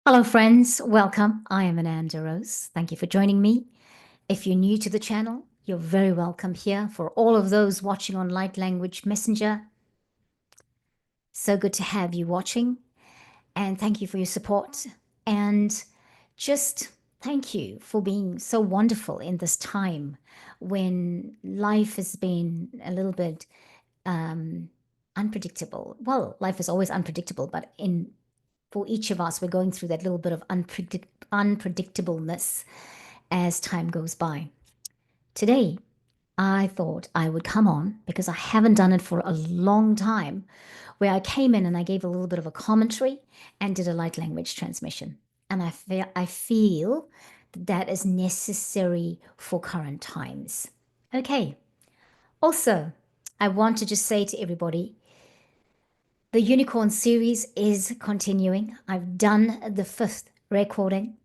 Hello, friends. Welcome. I am Ananda Rose. Thank you for joining me. If you're new to the channel, you're very welcome here. For all of those watching on Light Language Messenger, so good to have you watching. And thank you for your support. And just thank you for being so wonderful in this time when life has been a little bit unpredictable. Well, life is always unpredictable, but for each of us, we're going through that little bit of unpredictableness as time goes by. Today, I thought I would come on because I haven't done it for a long time, where I came in and I gave a little bit of a commentary and did a light language transmission. And I feel that is necessary for current times. Okay. Also, I want to just say to everybody, the Unicorn series is continuing. I've done the 5th recording.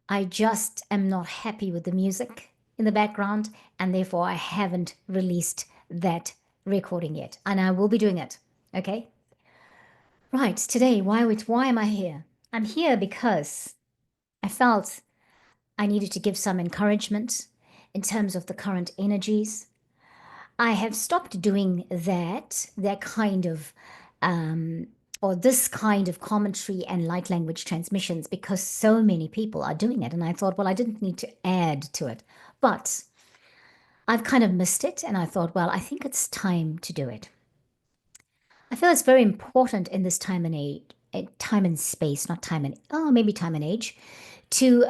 I just am not happy with the music in the background, and therefore I haven't released that recording yet. And I will be doing it. Okay? Right, today, why am I here? I'm here because I felt I needed to give some encouragement in terms of the current energies. I have stopped doing that kind of or this kind of commentary and light language transmissions because so many people are doing it. And I thought, well, I didn't need to add to it. But I've kind of missed it. And I thought, well, I think it's time to do it. I feel it's very important in this time and age, time and space, not time and, oh, maybe time and age, to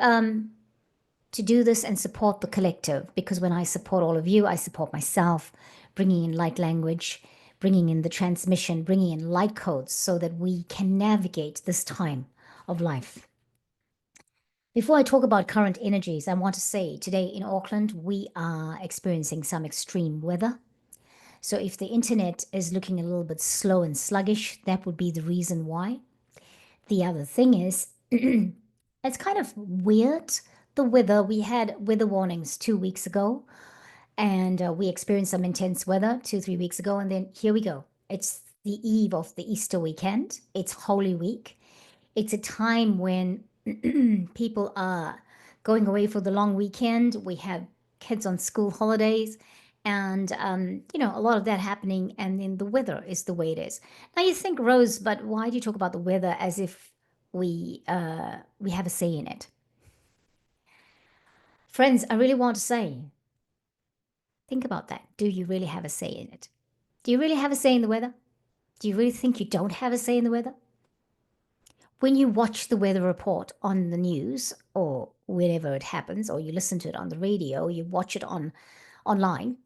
do this and support the collective. Because when I support all of you, I support myself, bringing in light language, bringing in the transmission, bringing in light codes so that we can navigate this time of life. Before I talk about current energies, I want to say today in Auckland, we are experiencing some extreme weather. So if the internet is looking a little bit slow and sluggish, that would be the reason why. The other thing is, it's kind of weird. The weather, we had weather warnings 2 weeks ago, and we experienced some intense weather 2, 3 weeks ago. And then here we go. It's the eve of the Easter weekend. It's Holy Week. It's a time when people are going away for the long weekend. We have kids on school holidays, and a lot of that happening. And then the weather is the way it is. Now you think, Rose, but why do you talk about the weather as if we have a say in it? Friends, I really want to say, think about that. Do you really have a say in it? Do you really have a say in the weather? Do you really think you don't have a say in the weather? When you watch the weather report on the news or wherever it happens, or you listen to it on the radio, you watch it online,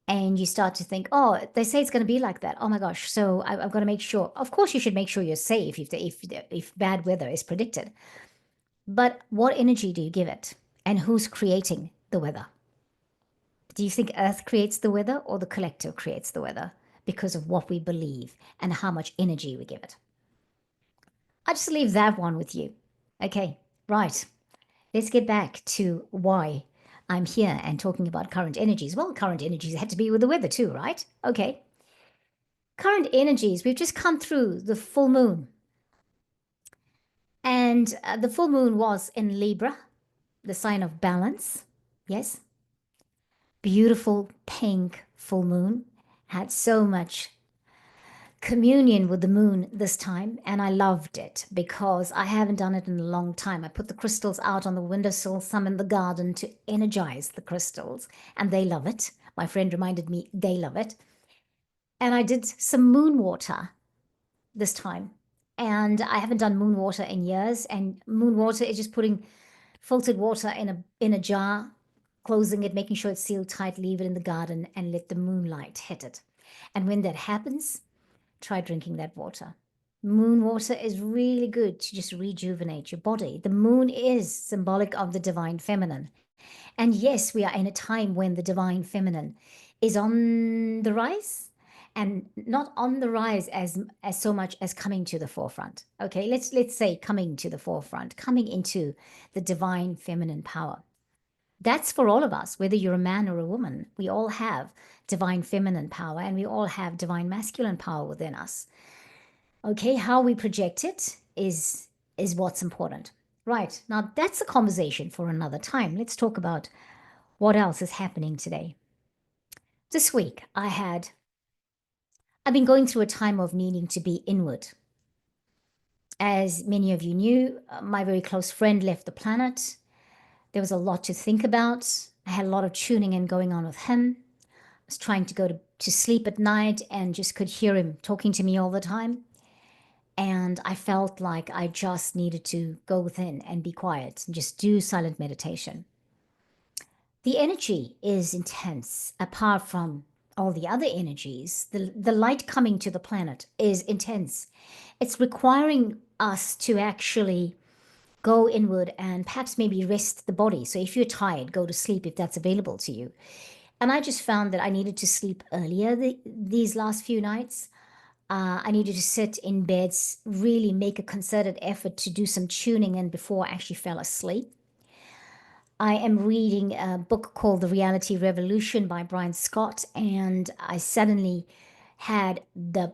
and you start to think, oh, they say it's going to be like that. Oh my gosh! So I've got to make sure. Of course, you should make sure you're safe if bad weather is predicted. But what energy do you give it, and who's creating the weather? Do you think Earth creates the weather, or the collective creates the weather because of what we believe and how much energy we give it? I'll just leave that one with you. Okay, right. Let's get back to why I'm here and talking about current energies. Well, current energies had to be with the weather too, right? Okay. Current energies, we've just come through the full moon. And the full moon was in Libra, the sign of balance. Yes. Beautiful pink full moon. Had so much communion with the moon this time, and I loved it because I haven't done it in a long time. I put the crystals out on the windowsill, some in the garden to energize the crystals, and they love it. My friend reminded me they love it. And I did some moon water this time, and I haven't done moon water in years. And moon water is just putting filtered water in a jar, closing it, making sure it's sealed tight, leave it in the garden, and let the moonlight hit it. And when that happens, try drinking that water. Moon water is really good to just rejuvenate your body. The moon is symbolic of the divine feminine. And yes, we are in a time when the divine feminine is on the rise, and not on the rise as so much as coming to the forefront. Okay, let's say coming to the forefront, coming into the divine feminine power. That's for all of us, whether you're a man or a woman. We all have divine feminine power, and we all have divine masculine power within us. Okay, how we project it is is what's important. Right. Now, that's a conversation for another time. Let's talk about what else is happening today. This week, I've been going through a time of needing to be inward. As many of you knew, my very close friend left the planet. There was a lot to think about. I had a lot of tuning in going on with him. I was trying to go to sleep at night and just could hear him talking to me all the time. And I felt like I just needed to go within and be quiet and just do silent meditation. The energy is intense apart from all the other energies. The light coming to the planet is intense. It's requiring us to actually go inward and perhaps maybe rest the body. So if you're tired, go to sleep if that's available to you. And I just found that I needed to sleep earlier these last few nights. I needed to sit in beds, really make a concerted effort to do some tuning in before I actually fell asleep. I am reading a book called The Reality Revolution by Brian Scott, and I suddenly had the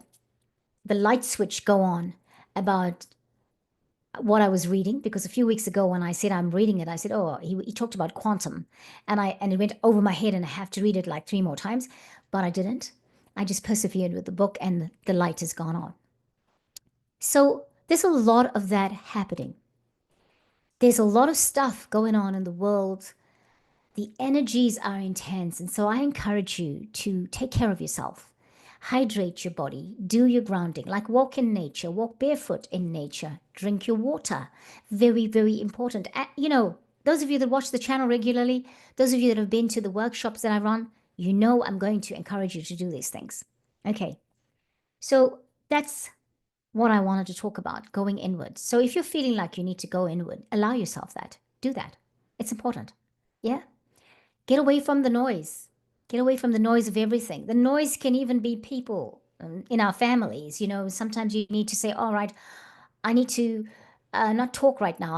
light switch go on about what I was reading, because a few weeks ago when I said I'm reading it, I said, "Oh, he talked about quantum," and it went over my head, and I have to read it like three more times, but I didn't. I just persevered with the book, and the light has gone on. So there's a lot of that happening. There's a lot of stuff going on in the world. The energies are intense. And so I encourage you to take care of yourself, hydrate your body, do your grounding, like walk in nature, walk barefoot in nature, drink your water. Very, very important. Those of you that watch the channel regularly, those of you that have been to the workshops that I run, you know I'm going to encourage you to do these things. Okay. So that's what I wanted to talk about, going inward. So if you're feeling like you need to go inward, allow yourself that. Do that. It's important. Yeah? Get away from the noise. Get away from the noise of everything. The noise can even be people in our families. Sometimes you need to say, all right, I need to not talk right now.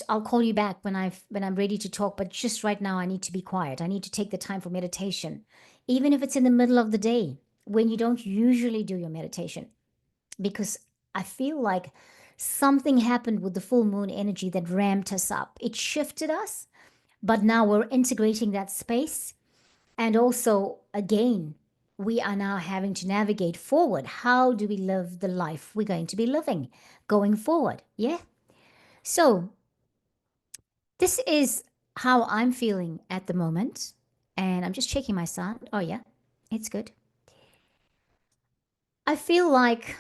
I'll call you back when I'm ready to talk, but just right now I need to be quiet. I need to take the time for meditation. Even if it's in the middle of the day when you don't usually do your meditation, because I feel like something happened with the full moon energy that ramped us up. It shifted us, but now we're integrating that space. And also, again, we are now having to navigate forward. How do we live the life we're going to be living going forward? Yeah. So, this is how I'm feeling at the moment. And I'm just checking my sound. Oh, yeah, it's good. I feel like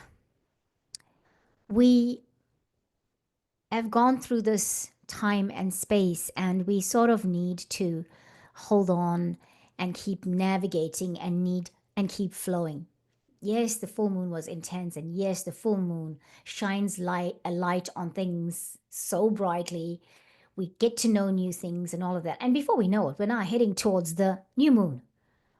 we have gone through this time and space, and we sort of need to hold on and keep navigating and keep flowing. Yes, the full moon was intense, and yes, the full moon shines a light on things so brightly. We get to know new things and all of that. And before we know it, we're now heading towards the new moon,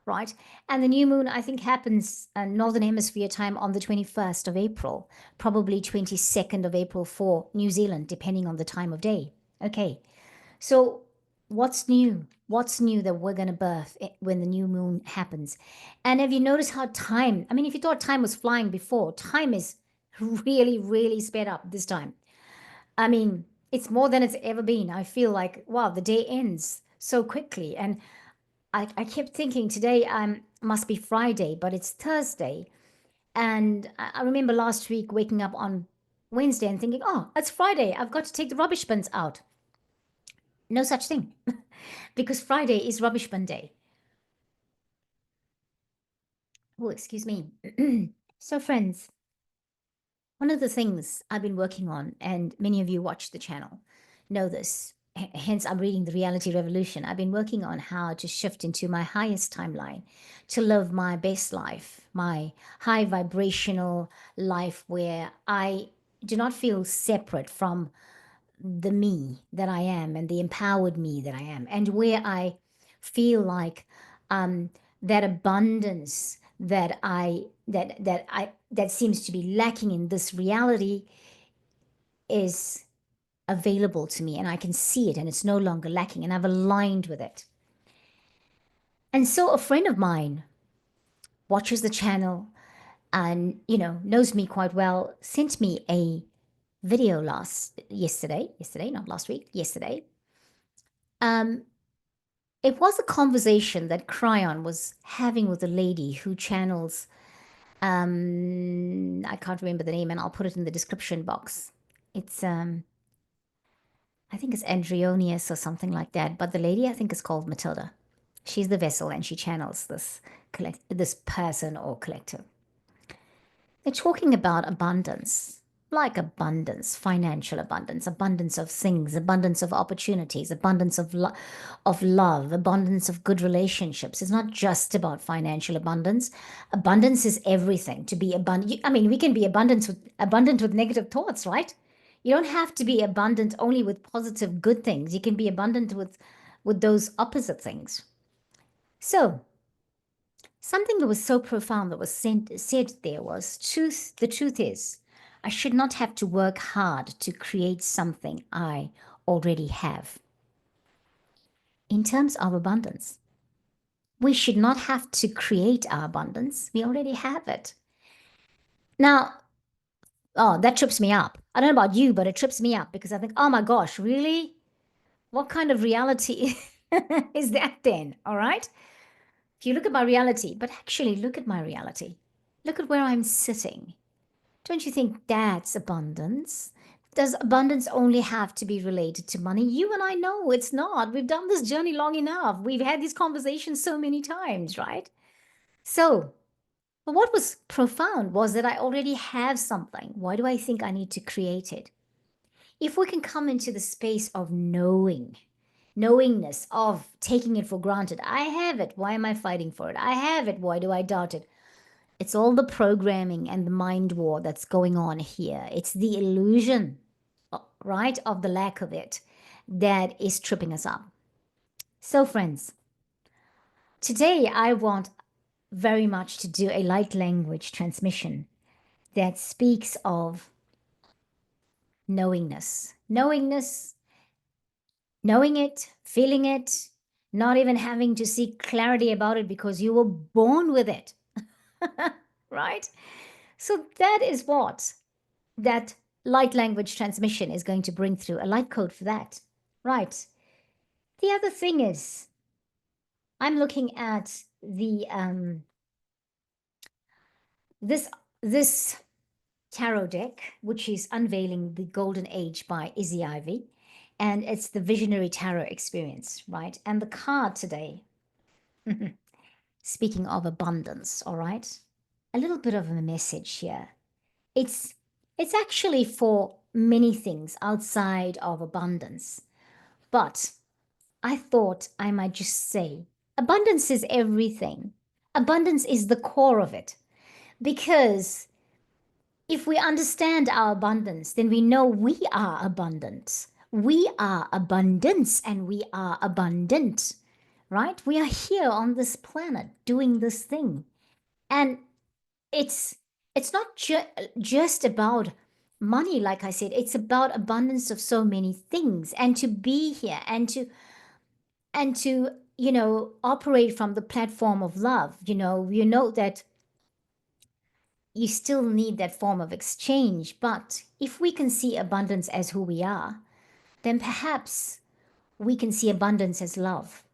right? And the new moon, I think, happens Northern Hemisphere time on the 21st of April, probably 22nd of April for New Zealand, depending on the time of day. Okay, so what's new? What's new that we're going to birth when the new moon happens? And have you noticed how time, I mean, if you thought time was flying before, time is really, really sped up this time. I mean, it's more than it's ever been. I feel like, wow, the day ends so quickly. And I kept thinking today must be Friday, but it's Thursday. And I remember last week waking up on Wednesday and thinking, oh, it's Friday. I've got to take the rubbish bins out. No such thing, because Friday is rubbish bin day. Oh, excuse me. So, friends, one of the things I've been working on, and many of you watch the channel know this, hence I'm reading The Reality Revolution. I've been working on how to shift into my highest timeline, to live my best life, my high vibrational life where I do not feel separate from the me that I am and the empowered me that I am, and where I feel like that abundance that seems to be lacking in this reality is available to me, and I can see it, and it's no longer lacking, and I've aligned with it. And so a friend of mine watches the channel and knows me quite well, sent me video yesterday, not last week, yesterday. Um, it was a conversation that Cryon was having with a lady who channels, I can't remember the name and I'll put it in the description box. It's, I think it's Andrionius or something like that, but the lady I think is called Matilda. She's the vessel and she channels this person or collective. They're talking about abundance, like abundance, financial abundance, abundance of things, abundance of opportunities, abundance of love, abundance of good relationships. It's not just about financial abundance. Abundance is everything. To be abundant, I mean, we can be abundant with negative thoughts, right? You don't have to be abundant only with positive good things. You can be abundant with those opposite things. So, something that was so profound that was said there was truth. The truth is, I should not have to work hard to create something I already have. In terms of abundance, we should not have to create our abundance. We already have it. Now, oh, that trips me up. I don't know about you, but it trips me up because I think, oh my gosh, really? What kind of reality is that then? All right. If you look at my reality, but actually look at my reality, look at where I'm sitting. Don't you think that's abundance? Does abundance only have to be related to money? You and I know it's not. We've done this journey long enough. We've had these conversations so many times, right? So, but what was profound was that I already have something. Why do I think I need to create it? If we can come into the space of knowingness, of taking it for granted, I have it. Why am I fighting for it? I have it. Why do I doubt it? It's all the programming and the mind war that's going on here. It's the illusion, right, of the lack of it that is tripping us up. So, friends, today I want very much to do a light language transmission that speaks of knowingness. Knowingness, knowing it, feeling it, not even having to seek clarity about it because you were born with it, right? So, that is what that light language transmission is going to bring through a light code for that. Right. The other thing is, I'm looking at the this tarot deck, which is Unveiling the Golden Age by Izzy Ivy, and it's the Visionary Tarot Experience, right? And the card today, speaking of abundance, all right, a little bit of a message here. It's it's actually for many things outside of abundance. But I thought I might just say abundance is everything. Abundance is the core of it. Because if we understand our abundance, then we know we are abundant. We are abundance and we are abundant, right? We are here on this planet doing this thing. And it's it's not just about money, like I said. It's about abundance of so many things, and to be here and to operate from the platform of love. You know that you still need that form of exchange, but if we can see abundance as who we are, then perhaps we can see abundance as love,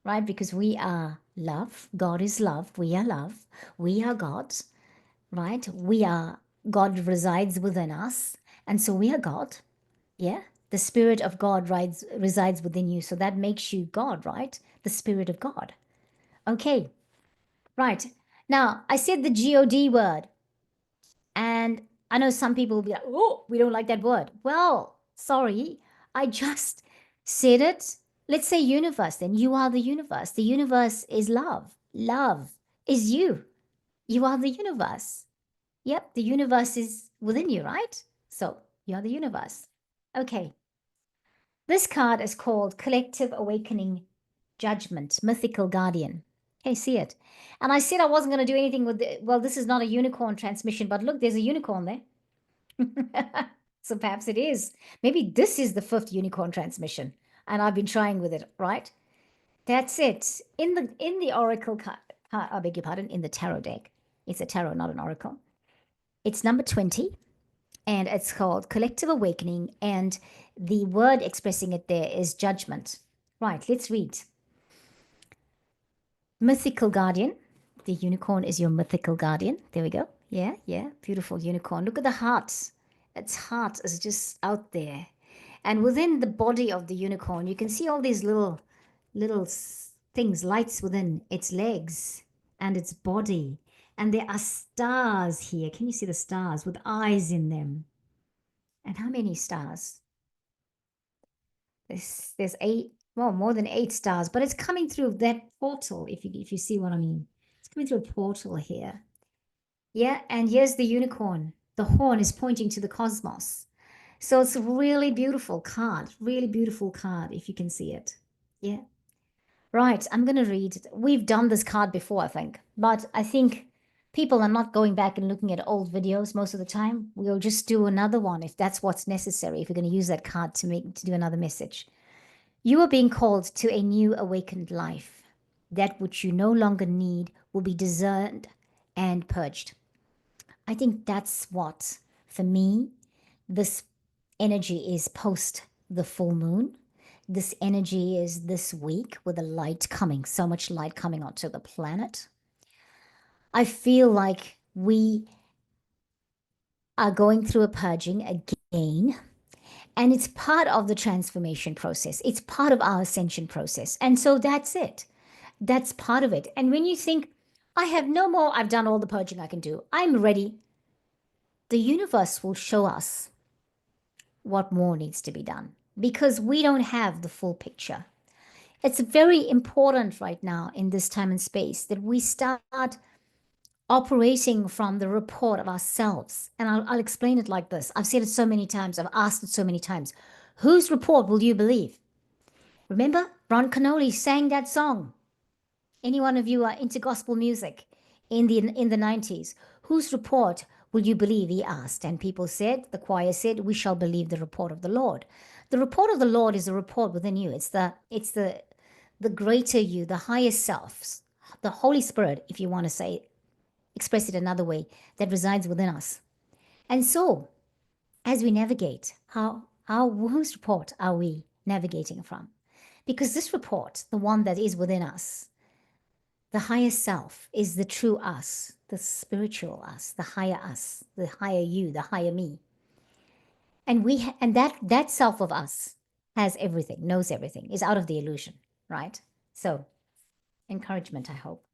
right? Because we are love. God is love. We are love. We are God, right? God resides within us, and so we are God. Yeah, the spirit of God resides within you, so that makes you God, right? The spirit of God. Okay, right. Now, I said the God word, and I know some people will be like, oh, we don't like that word. Well, sorry, I just said it. Let's say universe, then. You are the universe. The universe is love. Love is you. You are the universe. Yep, the universe is within you, right? So you are the universe. Okay, this card is called Collective Awakening Judgment, Mythical Guardian. Okay, see it. And I said I wasn't going to do anything with it. Well, this is not a unicorn transmission, but look, there's a unicorn there. So perhaps it is. Maybe this is the fifth unicorn transmission, and I've been trying with it, right? That's it. In the oracle card, I beg your pardon, in the tarot deck. It's a tarot, not an oracle. It's number 20, and it's called Collective Awakening, and the word expressing it there is judgment. Right, let's read. Mythical guardian. The unicorn is your mythical guardian. There we go. Yeah, yeah. Beautiful unicorn. Look at the heart. Its heart is just out there. And within the body of the unicorn, you can see all these little things, lights within its legs and its body. And there are stars here. Can you see the stars with eyes in them? And how many stars? There's eight, well, more than eight stars, but it's coming through that portal, if you see what I mean. It's coming through a portal here. Yeah, and here's the unicorn. The horn is pointing to the cosmos. So it's a really beautiful card, if you can see it. Yeah. Right, I'm going to read. We've done this card before, I think, but I think people are not going back and looking at old videos most of the time. We'll just do another one if that's what's necessary, if we're going to use that card to do another message. You are being called to a new awakened life. That which you no longer need will be discerned and purged. I think that's what, for me, this energy is post the full moon. This energy is this week with the light coming, so much light coming onto the planet. I feel like we are going through a purging again, and it's part of the transformation process. It's part of our ascension process. And so that's it. That's part of it. And when you think, I have no more, I've done all the purging I can do, I'm ready, the universe will show us what more needs to be done because we don't have the full picture. It's very important right now in this time and space that we start operating from the report of ourselves. And I'll explain it like this. I've said it so many times, I've asked it so many times. Whose report will you believe? Remember, Ron Canoli sang that song. Any one of you are into gospel music in the 90s, whose report will you believe? He asked. And people said, the choir said, we shall believe the report of the Lord. The report of the Lord is a report within you. It's the greater you, the higher self, the Holy Spirit, if you want to say, express it another way, that resides within us. And so, as we navigate, whose report are we navigating from? Because this report, the one that is within us, the higher self is the true us, the spiritual us, the higher you, the higher me. And that self of us has everything, knows everything, is out of the illusion, right? So, encouragement, I hope.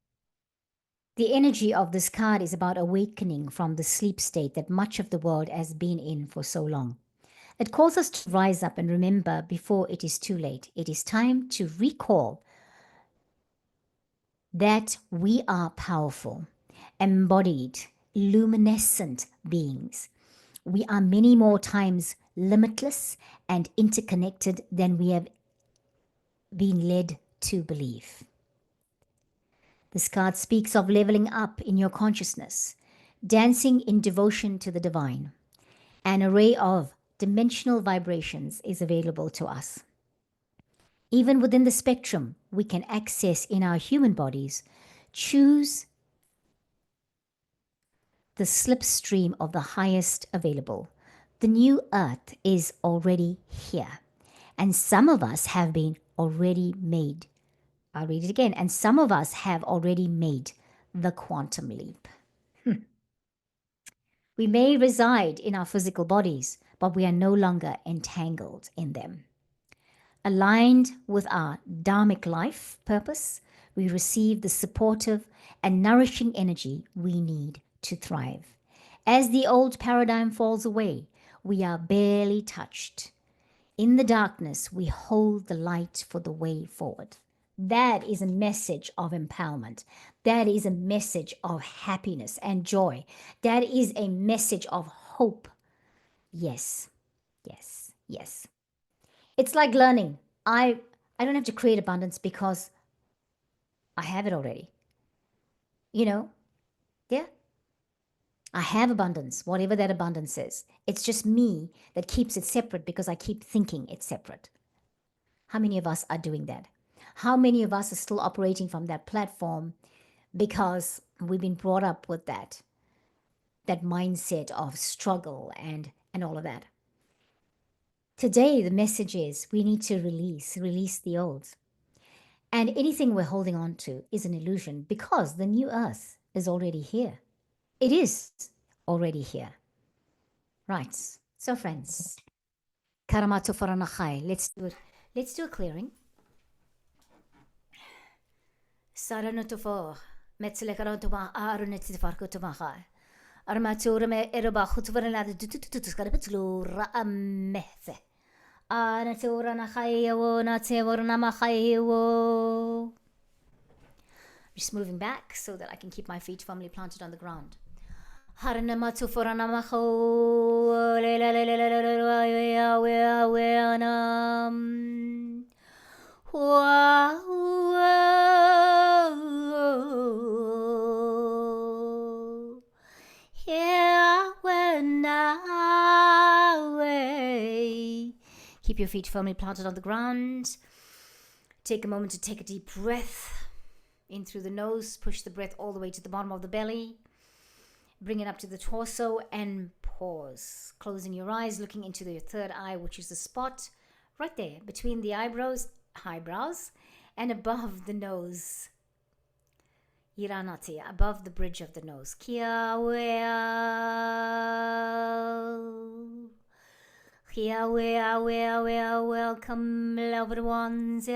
The energy of this card is about awakening from the sleep state that much of the world has been in for so long. It calls us to rise up and remember before it is too late. It is time to recall that we are powerful, embodied, luminescent beings. We are many more times limitless and interconnected than we have been led to believe. This card speaks of leveling up in your consciousness, dancing in devotion to the divine. An array of dimensional vibrations is available to us. Even within the spectrum, we can access in our human bodies, choose the slipstream of the highest available. The new earth is already here, and some of us have been already made. I'll read it again. And some of us have already made the quantum leap. We may reside in our physical bodies, but we are no longer entangled in them. Aligned with our dharmic life purpose, we receive the supportive and nourishing energy we need to thrive. As the old paradigm falls away, we are barely touched. In the darkness, we hold the light for the way forward. That is a message of empowerment. That is a message of happiness and joy. That is a message of hope. Yes, yes, yes. It's like learning. I don't have to create abundance because I have it already. You know, yeah, I have abundance, whatever that abundance is. It's just me that keeps it separate because I keep thinking it's separate. How many of us are doing that? How many of us are still operating from that platform because we've been brought up with that mindset of struggle and and all of that. Today, the message is we need to release the old. And anything we're holding on to is an illusion because the new earth is already here. It is already here. Right. So, friends, Karamato Faranachai, let's do a clearing. Saranotofor, Metzlekaratoma, Arunetifarkotomahai. Armatura me erba khutvarana tutututuskarabetlu raamethe. Anatura nahayo, natevorna mahayo. Just moving back so that I can keep my feet firmly planted on the ground. Haranamatu foranamaho, keep your feet firmly planted on the ground. Take a moment to take a deep breath in through the nose. Push the breath all the way to the bottom of the belly. Bring it up to the torso and pause. Closing your eyes, looking into your third eye, which is the spot right there between the eyebrows, and above the nose. Iranati, above the bridge of the nose. Welcome, loved ones.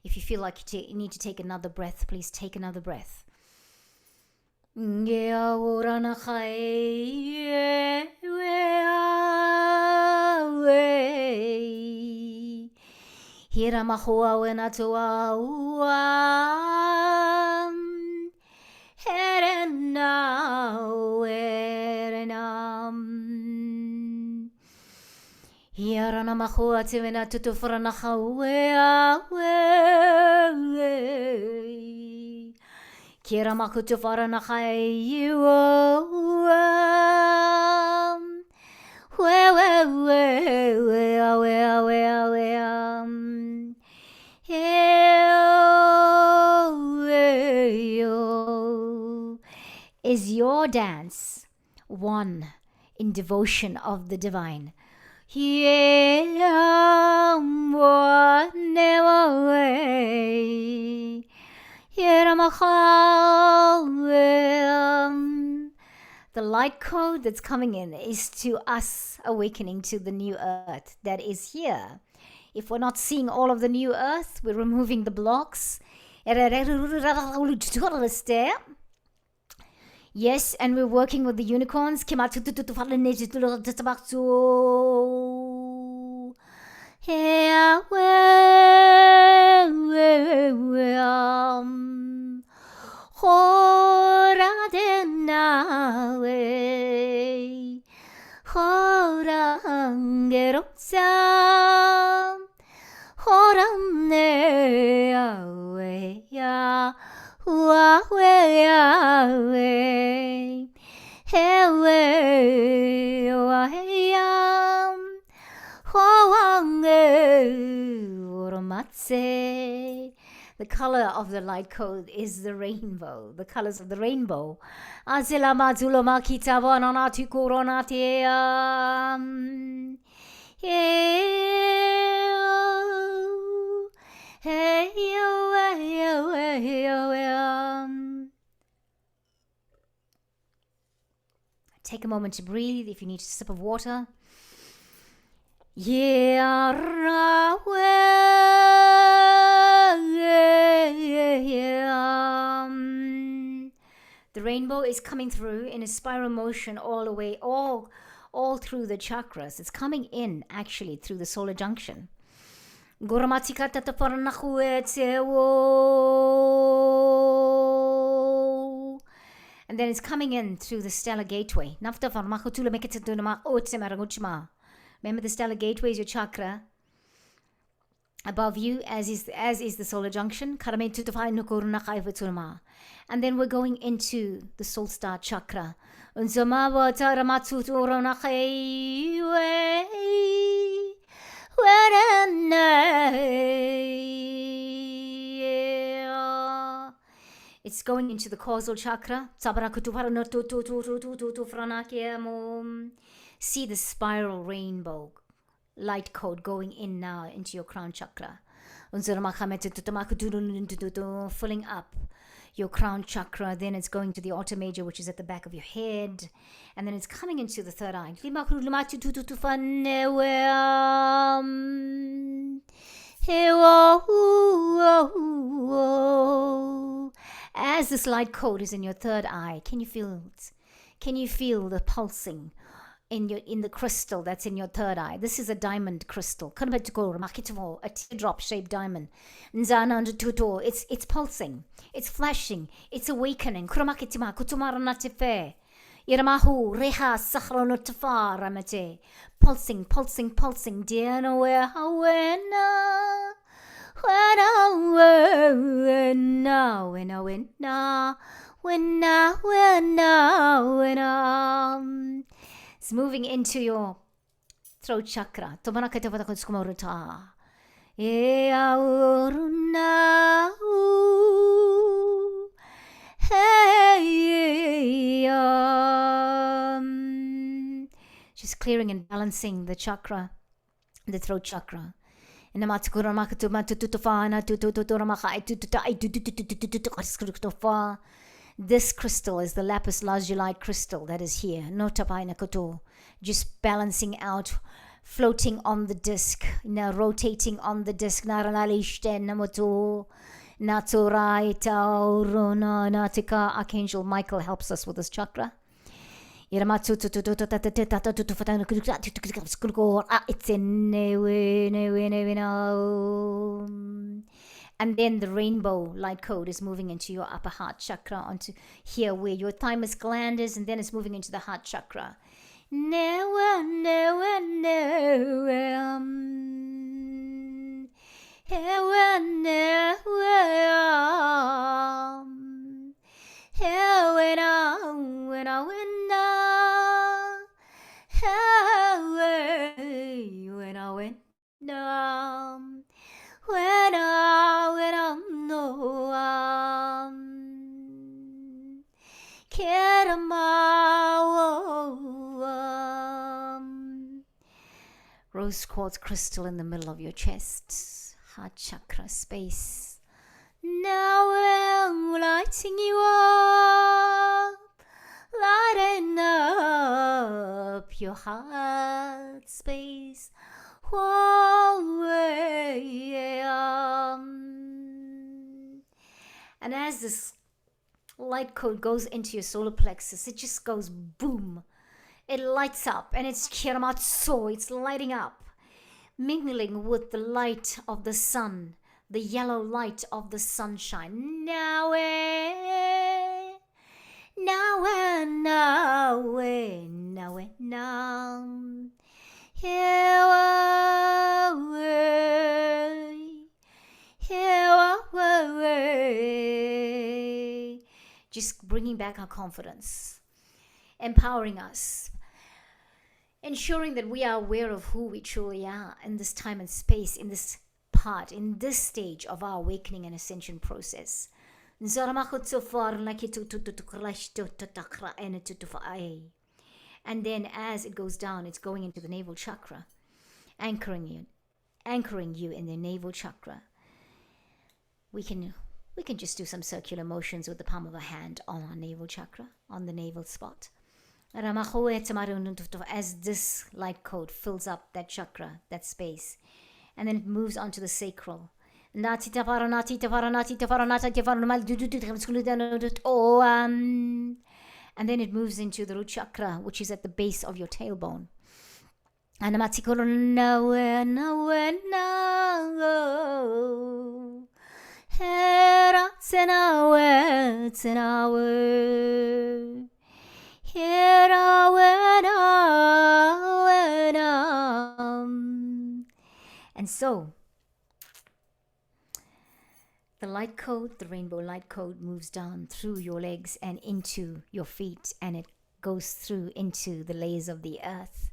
If you feel like you need to take another breath, please take another breath. Yarana mahua tivena tutufrana hawe Kira makutufarana hayu Is your dance one in devotion of the divine? The light code that's coming in is to us awakening to the new earth that is here. If we're not seeing all of the new earth, we're removing the blocks. Yes, and we're working with the unicorns. The color of the light code is the rainbow, the colors of the rainbow. Take a moment to breathe. If you need a sip of water. The rainbow is coming through in a spiral motion all the way, all through the chakras. It's coming in actually through the solar junction. And then it's coming in through the stellar gateway. Remember, the stellar gateway is your chakra. Above you, as is the solar junction. And then we're going into the soul star chakra. It's going into the causal chakra. See the spiral rainbow light code going in now into your crown chakra. Filling up your crown chakra. Then it's going to the outer major, which is at the back of your head. And then it's coming into the third eye. As this light code is in your third eye, can you feel it? Can you feel the pulsing in the crystal that's in your third eye? This is a diamond crystal, a teardrop shaped diamond. It's pulsing, it's flashing, it's awakening. Pulsing, pulsing, pulsing. It's moving into your throat chakra. Just clearing and balancing the chakra, the throat chakra. This crystal is the lapis lazuli crystal that is here. Just balancing out, floating on the disc, rotating on the disc. Archangel Michael helps us with this chakra. And then the rainbow light code is moving into your upper heart chakra, onto here where your thymus gland is, and then it's moving into the heart chakra. Rose quartz crystal in the middle of your chest, heart chakra space. Now I'm lighting you up, lighting up your heart space. And as this light code goes into your solar plexus, it just goes boom. It lights up, and it's kiramatsu, it's lighting up, mingling with the light of the sun, the yellow light of the sunshine. Now, just bringing back our confidence, empowering us, ensuring that we are aware of who we truly are in this time and space, in this part, in this stage of our awakening and ascension process. And then as it goes down, it's going into the navel chakra, anchoring you in the navel chakra. We can just do some circular motions with the palm of our hand on our navel chakra, on the navel spot. As this light code fills up that chakra, that space, and then it moves on to the sacral. And then it moves into the root chakra, which is at the base of your tailbone. And so the light code, the rainbow light code, moves down through your legs and into your feet, and it goes through into the layers of the earth.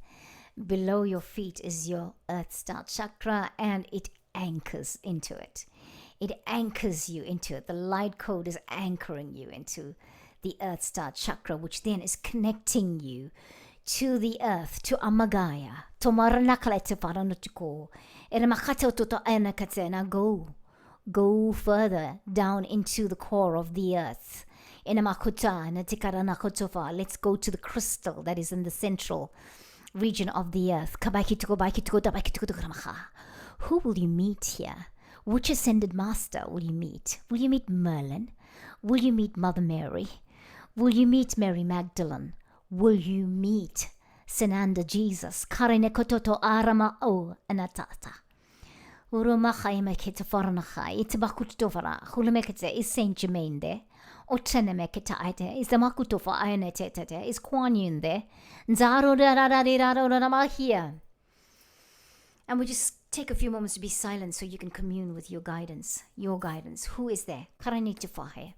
Below your feet is your earth star chakra, and it anchors into it. It anchors you into it. The light code is anchoring you into the Earth Star Chakra, which then is connecting you to the earth, to Amagaya. Now go further down into the core of the earth. Let's go to the crystal that is in the central region of the earth. Who will you meet here? Which ascended master will you meet? Will you meet Merlin? Will you meet Mother Mary? Will you meet Mary Magdalene? Will you meet Sananda Jesus? Karine kototo arama o anatata. Urumachai mekete fornachai. Itbakutofara. Hulumekete is Saint Germain there. Otenemeketa ite. Is the makutofa ayanetete. Is Kuan Yin there. Nzaro here. And we just take a few moments to be silent so you can commune with your guidance. Your guidance. Who is there? Karanitifahe.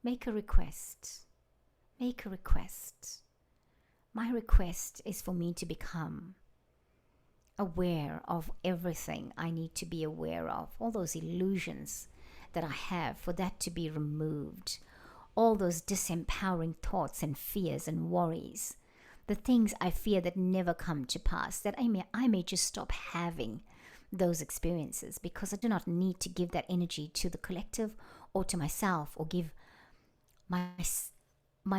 Make a request. Make a request. My request is for me to become aware of everything I need to be aware of. All those illusions that I have, for that to be removed. All those disempowering thoughts and fears and worries. The things I fear that never come to pass. That I may just stop having those experiences, because I do not need to give that energy to the collective or to myself, or give my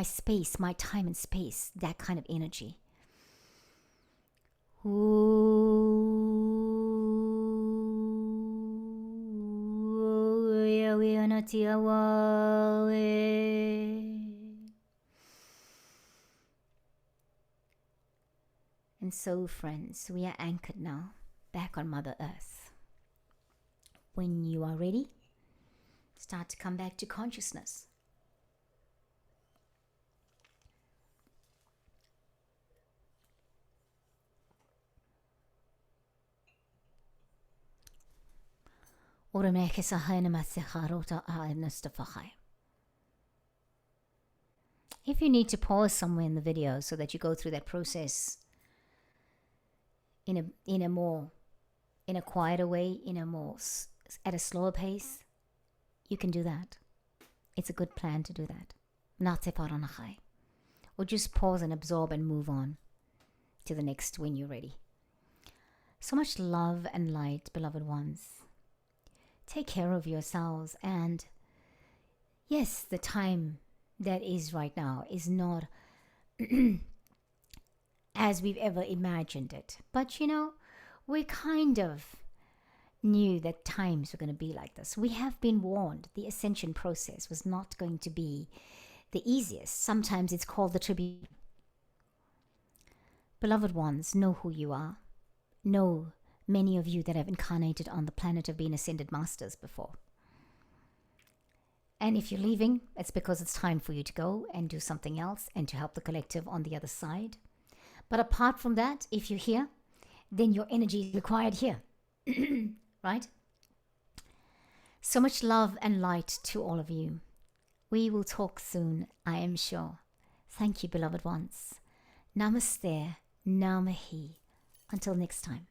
space, my time and space, that kind of energy. And so, friends, we are anchored now, back on Mother Earth. When you are ready, start to come back to consciousness. If you need to pause somewhere in the video so that you go through that process in a quieter way, at a slower pace, you can do that. It's a good plan to do that. Or just pause and absorb and move on to the next when you're ready. So much love and light, beloved ones. Take care of yourselves, and yes, the time that is right now is not as we've ever imagined it. But we kind of knew that times were going to be like this. We have been warned. The ascension process was not going to be the easiest. Sometimes it's called the tribute. Beloved ones, know who you are. Know many of you that have incarnated on the planet have been ascended masters before. And if you're leaving, it's because it's time for you to go and do something else and to help the collective on the other side. But apart from that, if you're here, then your energy is required here. Right? So much love and light to all of you. We will talk soon, I am sure. Thank you, beloved ones. Namaste, Namahi. Until next time.